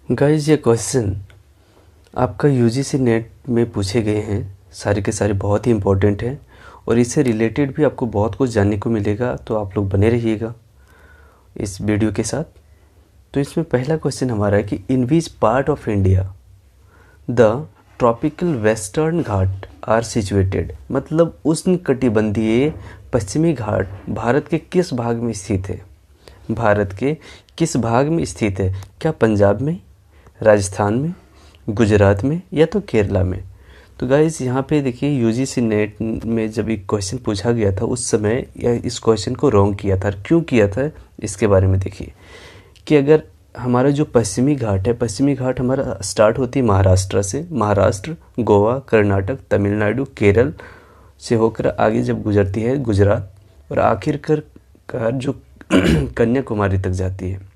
Guys ये question आपका UGC net में पूछे गए हैं, सारे के सारे बहुत ही इम्पोर्टेंट हैं और इससे रिलेटेड भी आपको बहुत कुछ जानने को मिलेगा, तो आप लोग बने रहिएगा इस वीडियो के साथ। तो इसमें पहला क्वेश्चन हमारा है कि in which part of India the tropical western Ghat are situated, मतलब उष्णकटिबंधीय पश्चिमी घाट भारत के किस भाग में स्थित है। भारत के किस भाग में स्थित है? क्या पंजाब में, राजस्थान में, गुजरात में या तो केरला में? तो गाइस यहाँ पे देखिए यूजीसी नेट में जब एक क्वेश्चन पूछा गया था उस समय इस क्वेश्चन को रॉन्ग किया था। क्यों किया था इसके बारे में देखिए कि अगर हमारा जो पश्चिमी घाट है, पश्चिमी घाट हमारा स्टार्ट होती है महाराष्ट्र से, महाराष्ट्र, गोवा, कर्नाटक, तमिलनाडु, केरल से होकर आगे जब गुजरती है गुजरात और आखिरकार जो कन्याकुमारी तक जाती है।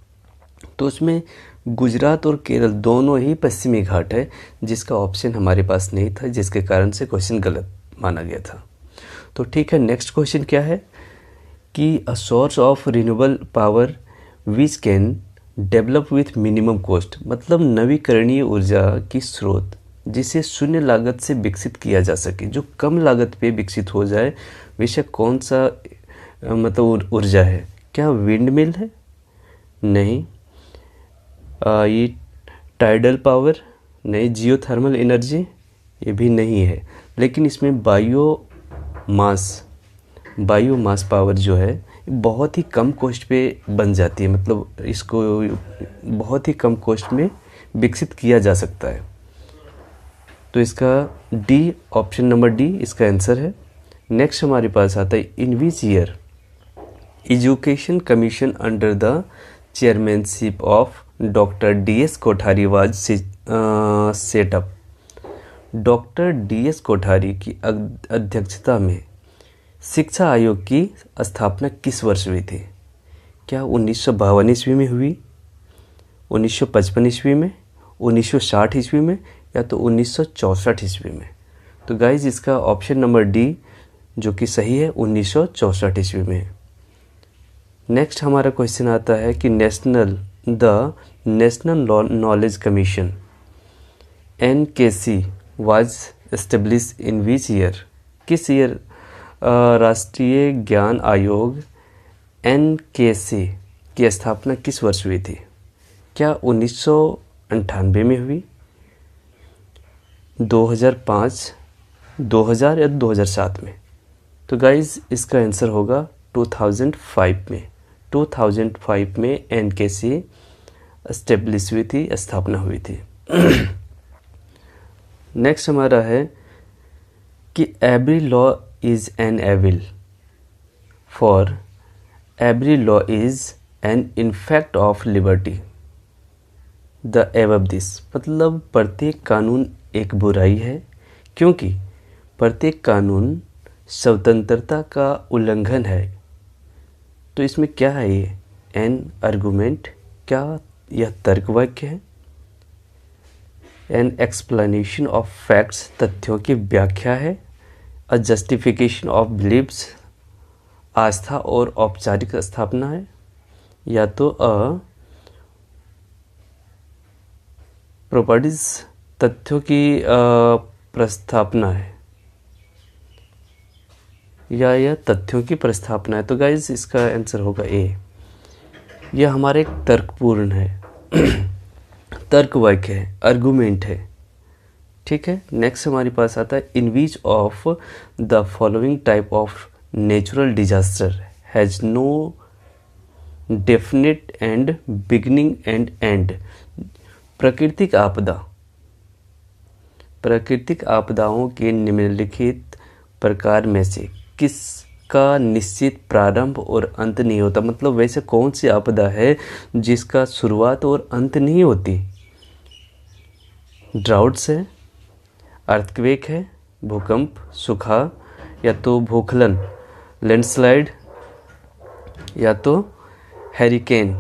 तो उसमें गुजरात और केरल दोनों ही पश्चिमी घाट है, जिसका ऑप्शन हमारे पास नहीं था, जिसके कारण से क्वेश्चन गलत माना गया था। तो ठीक है, नेक्स्ट क्वेश्चन क्या है कि a source of renewable power which can develop with minimum cost, मतलब नवीकरणीय ऊर्जा की स्रोत जिसे शून्य लागत से विकसित किया जा सके, जो कम लागत पे विकसित हो जाए, वैसे कौन सा मतलब ऊर्जा है? क्या विंड मिल है? नहीं। ये टाइडल पावर? नहीं। Geothermal energy? ये भी नहीं है। लेकिन इसमें बायोमास पावर जो है बहुत ही कम कॉस्ट पे बन जाती है, मतलब इसको बहुत ही कम कॉस्ट में विकसित किया जा सकता है। तो इसका डी, ऑप्शन नंबर डी इसका आंसर है। नेक्स्ट हमारे पास आता है in which year education commission under the chairmanship of doctor D S. Kothari was set up. Doctor D S. Kothari की अध्यक्षता में शिक्षा आयोग की स्थापना किस वर्ष हुई थी? क्या 1952 ईस्वी में हुई, 1955 ईस्वी में, 1960 ईस्वी में या तो 1964 ईस्वी में? तो गाइज इसका ऑप्शन नंबर डी जो कि सही है 1964 ईस्वी में है। नेक्स्ट हमारा क्वेश्चन आता है कि the national knowledge commission NKC was establish in which year, किस ईयर राष्ट्रीय ज्ञान आयोग NKC की स्थापना किस वर्ष हुई थी? क्या 1998 में हुई, 2005, 2000 या 2007 में? तो गाइज इसका आंसर होगा 2005 में। 2005 में NKC एस्टेब्लिश हुई थी, स्थापना हुई थी। नेक्स्ट हमारा है कि every law is an evil, for every law is an in fact of liberty the above this, मतलब प्रत्येक कानून एक बुराई है क्योंकि प्रत्येक कानून स्वतंत्रता का उल्लंघन है। तो इसमें क्या है ये? एन आर्गूमेंट, क्या यह तर्क वाक्य है? एन एक्सप्लेनेशन ऑफ फैक्ट्स, तथ्यों की व्याख्या है? अ जस्टिफिकेशन ऑफ बिलीव्स, आस्था और औपचारिक स्थापना है? या तो अ प्रॉपर्टीज, तथ्यों की प्रस्थापना है, या यह तथ्यों की प्रस्थापना है? तो गाइज इसका आंसर होगा ए। यह हमारे एक तर्कपूर्ण है, तर्क वाक्य है, आर्गूमेंट है। ठीक है, नेक्स्ट हमारे पास आता है in which of the following type of natural disaster has no definite and beginning and end. प्राकृतिक आपदाओं के निम्नलिखित प्रकार में से किसका निश्चित प्रारंभ और अंत नहीं होता, मतलब वैसे कौन सी आपदा है जिसका शुरुआत और अंत नहीं होती? ड्राउट्स है, अर्थक्वेक है, भूकंप, सूखा, या तो भूस्खलन, लैंडस्लाइड, या तो हैरिकेन,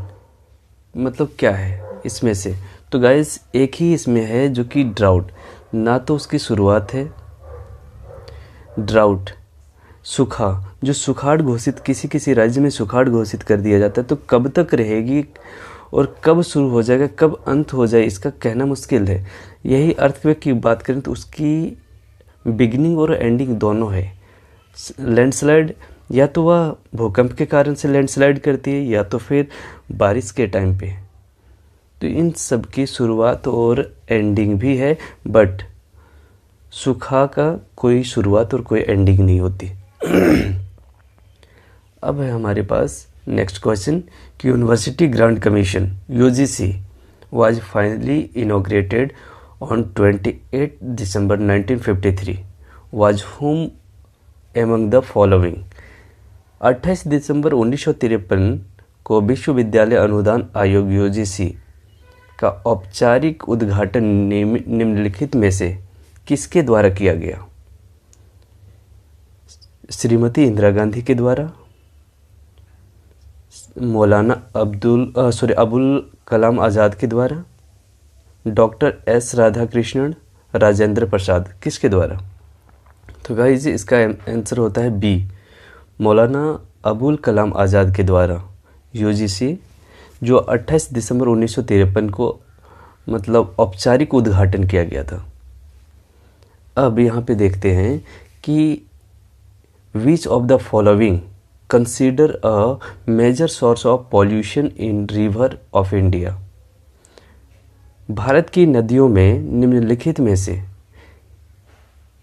मतलब क्या है इसमें से? तो गाइस एक ही इसमें है जो कि ड्राउट, ना तो उसकी शुरुआत है ड्राउट। सूखा, जो सुखाड़ घोषित, किसी राज्य में सुखाड़ घोषित कर दिया जाता है तो कब तक रहेगी और कब शुरू हो जाएगा, कब अंत हो जाए, इसका कहना मुश्किल है। यही अर्थक्वेक की बात करें तो उसकी बिगिनिंग और एंडिंग दोनों है। लैंडस्लाइड या तो वह भूकंप के कारण से लैंडस्लाइड करती है या तो फिर बारिश के टाइम पे। तो इन सब की शुरुआत और एंडिंग भी है, बट सुखा का कोई शुरुआत और कोई एंडिंग नहीं होती। अब है हमारे पास नेक्स्ट क्वेश्चन कि university grant commission UGC was finally inaugurated on 28 December 1953 was whom among the following। 28 दिसंबर 1953 को विश्वविद्यालय अनुदान आयोग यूजीसी का औपचारिक उद्घाटन निम्नलिखित में से किसके द्वारा किया गया? श्रीमती इंदिरा गांधी के द्वारा, मौलाना अबुल कलाम आज़ाद के द्वारा, डॉक्टर एस राधाकृष्णन, राजेंद्र प्रसाद, किसके द्वारा? तो गाइस इसका आंसर होता है बी, मौलाना अबुल कलाम आज़ाद के द्वारा यूजीसी, जो 28 दिसंबर 1953 को मतलब औपचारिक उद्घाटन किया गया था। अब यहाँ पे देखते हैं कि which of the following consider a major source of pollution in river of India. Bharat की नदियों में निम्नलिखित में से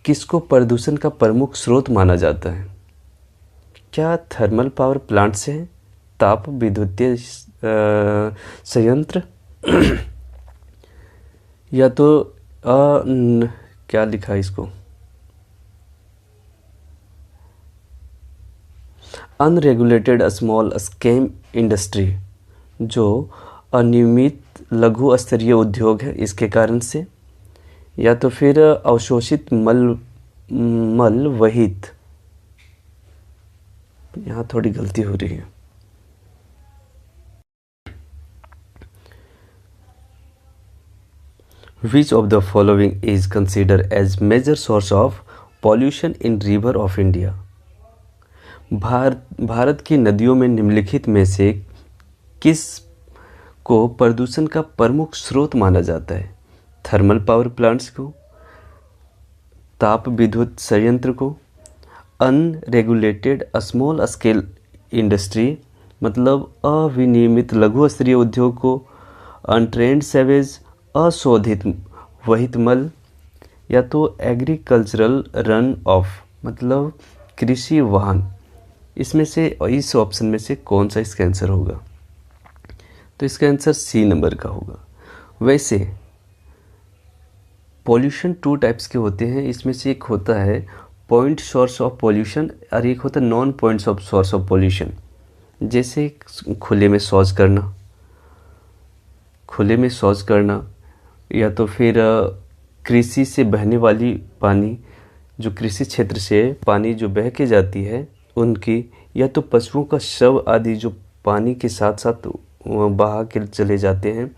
किसको प्रदूषण का प्रमुख स्रोत माना जाता है? क्या थर्मल पावर प्लांट्स हैं, ताप विद्युतीय संयंत्र, या तो क्या लिखा है इसको, अनरेगुलेटेड स्मॉल स्केल इंडस्ट्री, जो अनियमित लघु स्तरीय उद्योग है इसके कारण से, या तो फिर अवशोषित मल वहित, यहाँ थोड़ी गलती हो रही है, Which of the following is considered as major source of pollution in river of India? Bharat की नदियों में निम्नलिखित में से किस को प्रदूषण का प्रमुख स्रोत माना जाता है? थर्मल पावर प्लांट्स को, ताप विद्युत संयंत्र को, अनरेगुलेटेड स्मॉल स्केल इंडस्ट्री मतलब अविनियमित लघु स्तरीय उद्योग को, अनट्रेंड सेवेज अशोधित वहित मल, या तो एग्रीकल्चरल रन ऑफ मतलब कृषि वाहन। इसमें से इस ऑप्शन में से कौन सा इसका आंसर होगा? तो इसका आंसर सी नंबर का होगा। वैसे पॉल्यूशन 2 टाइप्स के होते हैं, इसमें से एक होता है पॉइंट सोर्स ऑफ पॉल्यूशन और एक होता है non point of source of pollution. जैसे खुले में शौच करना या तो फिर कृषि से बहने वाली पानी, जो कृषि क्षेत्र से पानी जो बह के जाती है उनकी, या तो पशुओं का शव आदि जो पानी के साथ साथ बहा के चले जाते हैं।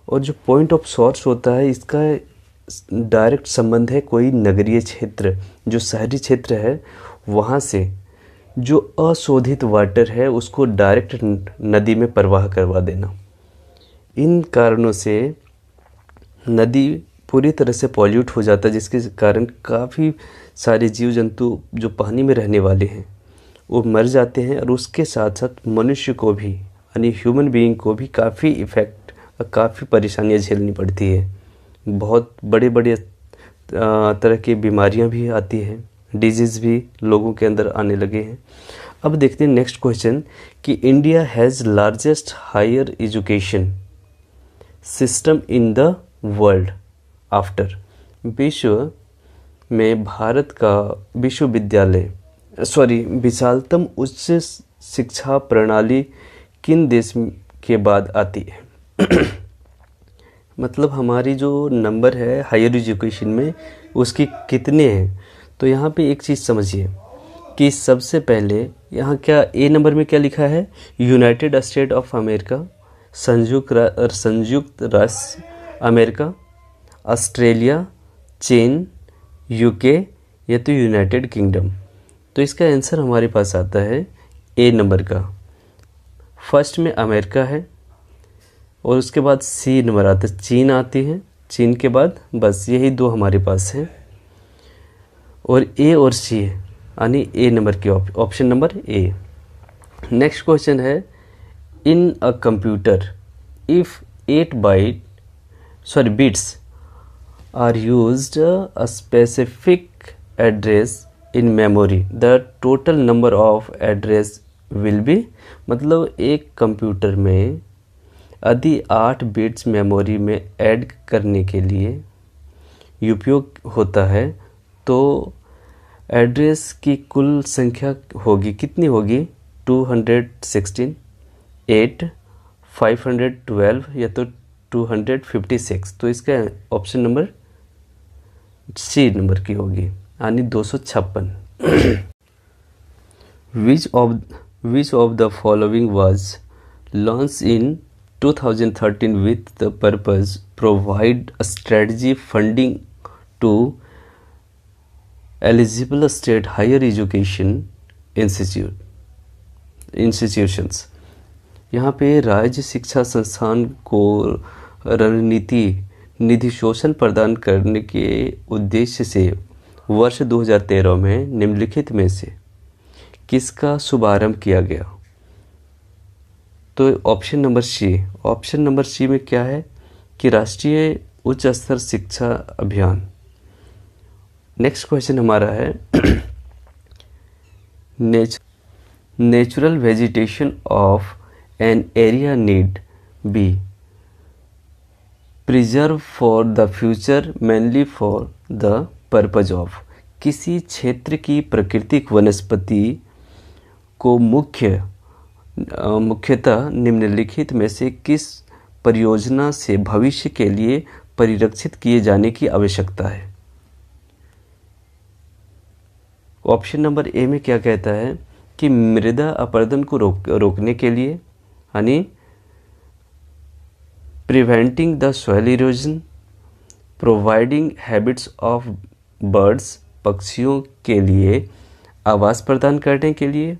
और जो पॉइंट ऑफ सोर्स होता है इसका डायरेक्ट संबंध है कोई नगरीय क्षेत्र, जो शहरी क्षेत्र है वहाँ से जो अशोधित वाटर है उसको डायरेक्ट नदी में प्रवाह करवा देना। इन कारणों से नदी पूरी तरह से पॉल्यूट हो जाता है, जिसके कारण काफ़ी सारे जीव जंतु जो पानी में रहने वाले हैं वो मर जाते हैं, और उसके साथ साथ मनुष्य को भी यानी ह्यूमन बीइंग को भी काफ़ी इफ़ेक्ट, काफ़ी परेशानियां झेलनी पड़ती है। बहुत बड़े बड़े तरह की बीमारियां भी आती हैं, डिजीज़ भी लोगों के अंदर आने लगे हैं। अब देखते हैं नेक्स्ट क्वेश्चन कि India has largest higher education system in the world after. विश्व में भारत का विशालतम उच्च शिक्षा प्रणाली किन देश के बाद आती है? मतलब हमारी जो नंबर है हायर एजुकेशन में उसकी कितने हैं? तो यहाँ पे एक चीज़ समझिए कि सबसे पहले यहाँ क्या ए नंबर में क्या लिखा है? यूनाइटेड स्टेट ऑफ अमेरिका, संयुक्त राष्ट्र अमेरिका, ऑस्ट्रेलिया, चीन, यूके या तो यूनाइटेड किंगडम। तो इसका आंसर हमारे पास आता है ए नंबर का। फर्स्ट में अमेरिका है, और उसके बाद सी नंबर आता है, चीन आती है, चीन के बाद बस यही दो हमारे पास हैं। और ए और सी है, यानी ए नंबर की option number A. Next question है, in a computer if 8 bits are used a specific address in memory, the total number of address will be। मतलब एक कंप्यूटर में यदि 8 बिट्स मेमोरी में ऐड करने के लिए उपयोग होता है तो एड्रेस की कुल संख्या होगी, कितनी होगी? 216, 8, 512 या तो 256। तो इसका ऑप्शन नंबर सी नंबर की होगी, यानी 256। विच of the following was launch in 2013 with the purpose provide a strategy funding to eligible state higher education institutions। यहाँ पे राज्य शिक्षा संस्थान को रणनीति निधि शोषण प्रदान करने के उद्देश्य से वर्ष 2013 में निम्नलिखित में से किसका शुभारंभ किया गया? तो ऑप्शन नंबर सी में क्या है कि राष्ट्रीय उच्च स्तर शिक्षा अभियान। नेक्स्ट क्वेश्चन हमारा है, natural vegetation of an area need be preserve for the future mainly for the purpose of. किसी क्षेत्र की प्राकृतिक वनस्पति को मुख्यतः निम्नलिखित में से किस परियोजना से भविष्य के लिए परिरक्षित किए जाने की आवश्यकता है? ऑप्शन नंबर ए में क्या कहता है कि मृदा अपरदन को रोकने के लिए, यानी preventing the soil erosion, providing habits of birds, पक्षियों के लिए आवास प्रदान करने के लिए,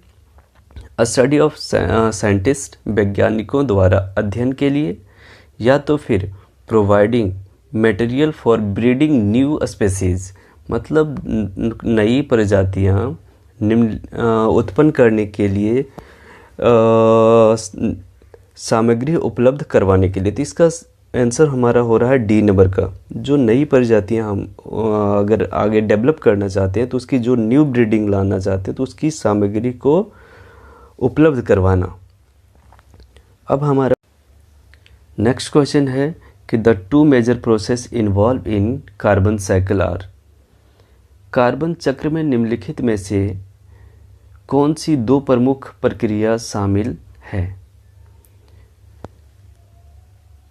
स्टडी ऑफ साइंटिस्ट, वैज्ञानिकों द्वारा अध्ययन के लिए, या तो फिर providing material for breeding new species, मतलब नई प्रजातियां उत्पन्न करने के लिए सामग्री उपलब्ध करवाने के लिए। तो इसका आंसर हमारा हो रहा है डी नंबर का। जो नई प्रजातियां हम अगर आगे डेवलप करना चाहते हैं तो उसकी जो न्यू ब्रीडिंग लाना चाहते हैं तो उसकी सामग्री को उपलब्ध करवाना। अब हमारा नेक्स्ट क्वेश्चन है कि the two major process involve in carbon cycle are. Carbon चक्र में निम्नलिखित में से कौन सी दो प्रमुख प्रक्रिया शामिल है?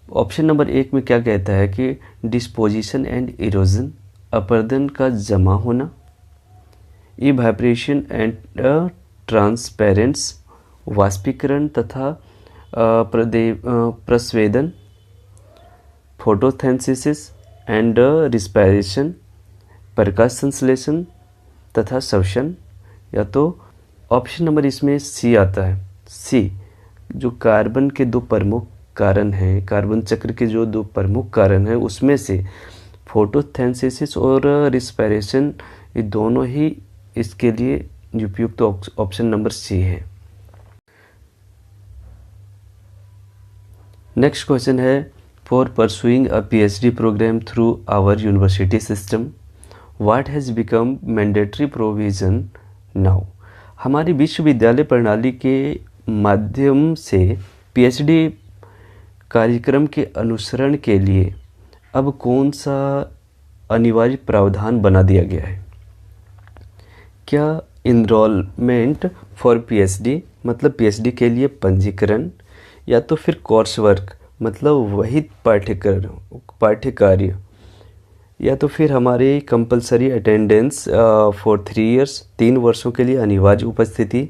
ऑप्शन नंबर एक में क्या कहता है कि डिस्पोजिशन एंड इरोजन, अपरदन का जमा होना, इवेपोरेशन एंड ट्रांसपेरेंस, वाष्पीकरण तथा प्रस्वेदन, फोटोसिंथेसिस एंड रिस्पायरेशन, प्रकाश संश्लेषण तथा श्वसन। या तो ऑप्शन नंबर इसमें सी आता है, सी। जो कार्बन के दो प्रमुख कारण हैं, कार्बन चक्र के जो दो प्रमुख कारण हैं उसमें से फोटोसिंथेसिस और रिस्पायरेशन, ये दोनों ही इसके लिए उपयुक्त तो ऑप्शन नंबर सी है। नेक्स्ट क्वेश्चन है, for pursuing a PhD program through our university system what has become mandatory provision now. हमारी विश्वविद्यालय प्रणाली के माध्यम से PhD कार्यक्रम के अनुसरण के लिए अब कौन सा अनिवार्य प्रावधान बना दिया गया है? क्या इनरोलमेंट फॉर PhD मतलब PhD के लिए पंजीकरण, या तो फिर कोर्स वर्क मतलब वही पाठ्यकार्य, या तो फिर हमारे कंपलसरी अटेंडेंस फॉर 3 years 3 वर्षों के लिए अनिवार्य उपस्थिति,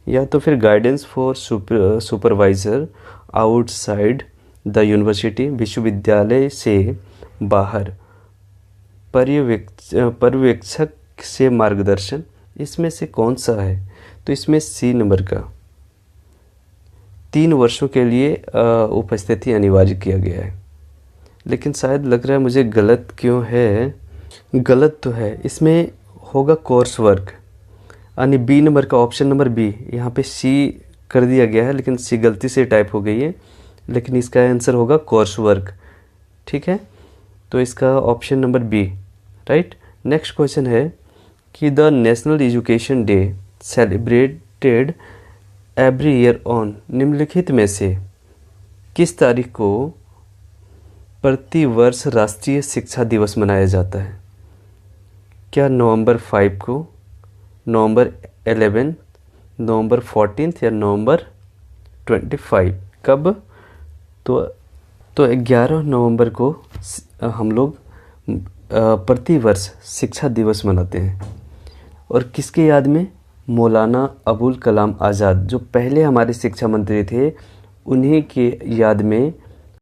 या तो फिर guidance for supervisor outside the university विश्वविद्यालय से बाहर पर्यवेक्षक से मार्गदर्शन। इसमें से कौन सा है? तो इसमें सी नंबर का 3 वर्षों के लिए उपस्थिति अनिवार्य किया गया है। लेकिन शायद लग रहा है मुझे गलत क्यों है, गलत तो है, इसमें होगा कोर्स वर्क, यानी बी नंबर का ऑप्शन नंबर बी, यहाँ पे सी कर दिया गया है लेकिन सी गलती से टाइप हो गई है, लेकिन इसका आंसर होगा कोर्स वर्क। ठीक है, तो इसका option number B right. Next question है कि the national education day celebrated every year on, निम्नलिखित में से किस तारीख को प्रति वर्ष राष्ट्रीय शिक्षा दिवस मनाया जाता है? क्या नवंबर 5 को, नवंबर 11, नवंबर 14 या नवंबर 25? कब? तो 11 नवंबर को हम लोग प्रति वर्ष शिक्षा दिवस मनाते हैं। और किसके याद में? मौलाना अबुल कलाम आज़ाद, जो पहले हमारे शिक्षा मंत्री थे, उन्हीं के याद में